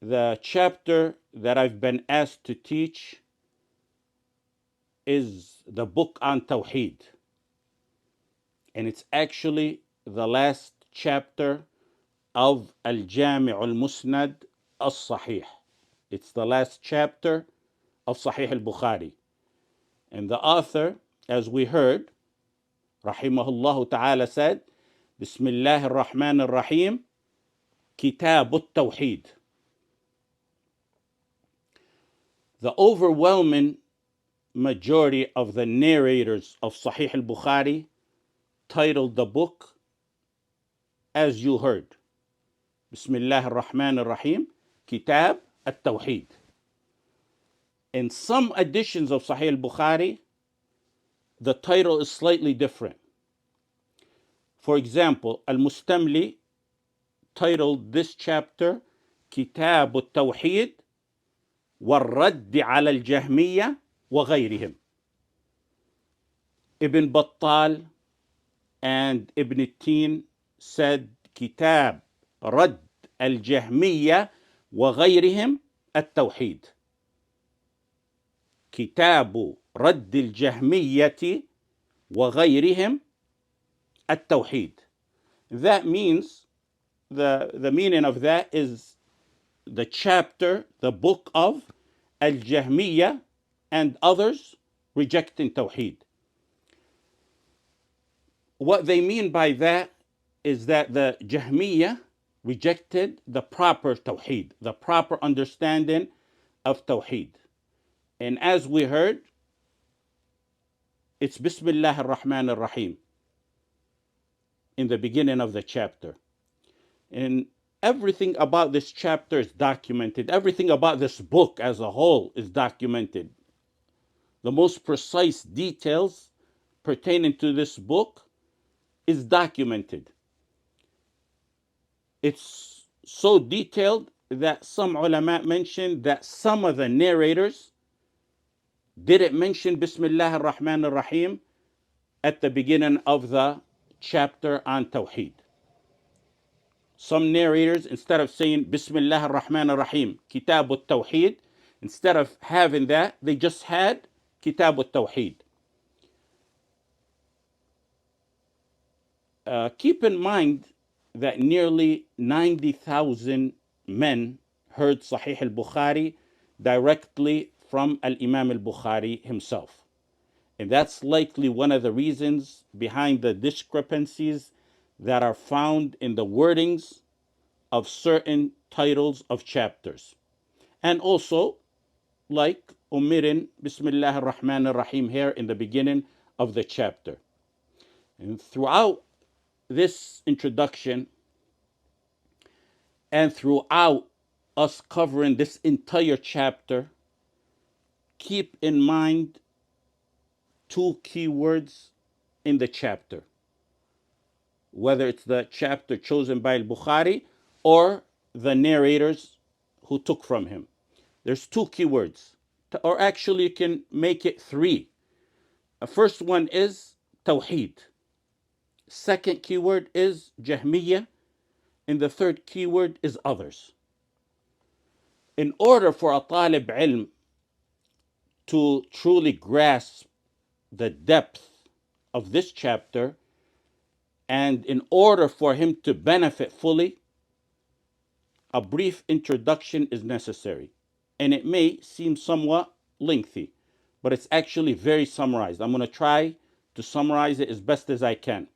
The chapter that I've been asked to teach is the book on Tawhid. And it's actually the last chapter of Al-Jami' al-Musnad al-Sahih. It's the last chapter of Sahih al-Bukhari. And the author, as we heard, rahimahullah ta'ala, said, Bismillah ar-Rahman ar-Rahim, Kitab At-Tawhid. The overwhelming majority of the narrators of Sahih al-Bukhari titled the book as you heard, Bismillah ar-Rahman ar-Rahim, Kitab At-Tawhid. In some editions of Sahih al-Bukhari, the title is slightly different. For example, Al-Mustamli titled this chapter Kitab At-Tawhid وَالرَّدِّ عَلَى الْجَهْمِيَّةِ وَغَيْرِهِمْ. Ibn Battal and Ibn Tin said Kitab Radd al-Jahmiyya وغيرهم التوحيد. كتاب رد الجهمية وغيرهم التوحيد. That means, the meaning of that is the chapter, the book of al-Jahmiyya and others rejecting Tawheed. What they mean by that is that the Jahmiyya rejected the proper Tawheed, the proper understanding of Tawheed. And as we heard, it's Bismillah ar-Rahman ar-Rahim in the beginning of the chapter. And everything about this chapter is documented. Everything about this book as a whole is documented. The most precise details pertaining to this book is documented. It's so detailed that some ulama mentioned that some of the narrators didn't mention Bismillah ar-Rahman ar-Rahim at the beginning of the chapter on Tawheed. Some narrators, instead of saying Bismillah ar-Rahman ar-Rahim, Kitab At-Tawheed, instead of having that, they just had Kitab At-Tawheed. Keep in mind that nearly 90,000 men heard Sahih al-Bukhari directly from al-Imam al-Bukhari himself. And that's likely one of the reasons behind the discrepancies that are found in the wordings of certain titles of chapters. And also, like omitting Bismillah ar-Rahman ar-Rahim here in the beginning of the chapter. And throughout this introduction and throughout us covering this entire chapter, keep in mind two key words in the chapter, whether it's the chapter chosen by al-Bukhari or the narrators who took from him. There's two key words, or actually you can make it three. The first one is Tawheed. Second keyword is Jahmiyya. And the third keyword is others. In order for a talib ilm to truly grasp the depth of this chapter, and in order for him to benefit fully, a brief introduction is necessary. And it may seem somewhat lengthy, but it's actually very summarized. I'm going to try to summarize it as best as I can.